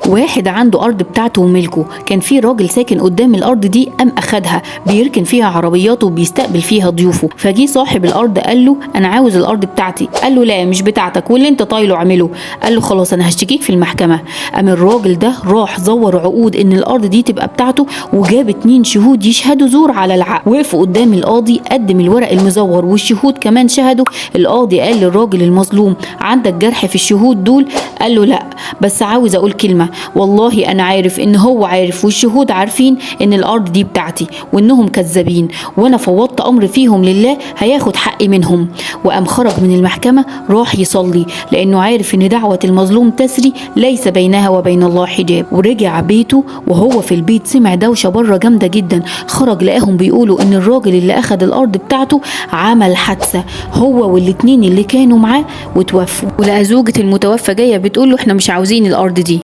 واحد عنده أرض بتاعته وملكه، كان في راجل ساكن قدام الأرض دي، قام أخدها بيركن فيها عربياته وبيستقبل فيها ضيوفه. فجي صاحب الأرض قال له أنا عاوز الأرض بتاعتي. قال له لا مش بتاعتك، واللي أنت طايله اعمله. قال له خلاص أنا هشتكيك في المحكمة. قام الراجل ده راح زور عقود إن الأرض دي تبقى بتاعته، وجاب 2 شهود يشهدوا زور على العقد. وقفوا قدام القاضي، قدم الورق المزور والشهود كمان شهدوا. القاضي قال للراجل المظلوم عندك جرح في الشهود دول؟ قال له لا بس عاوز أقول كلمة، والله أنا عارف إن هو عارف والشهود عارفين إن الأرض دي بتاعتي وإنهم كذابين، وأنا فوضت أمر فيهم لله هياخد حقي منهم. وقام خرج من المحكمة راح يصلي، لأنه عارف إن دعوة المظلوم تسري ليس بينها وبين الله حجاب. ورجع بيته، وهو في البيت سمع دوشة بره جامدة جدا. خرج لقاهم بيقولوا إن الراجل اللي أخد الأرض بتاعته عمل حادثة هو والاتنين اللي كانوا معاه وتوفوا. ولقى زوجة المتوفى جاية بتقول له إحنا مش عاوزين الأرض دي.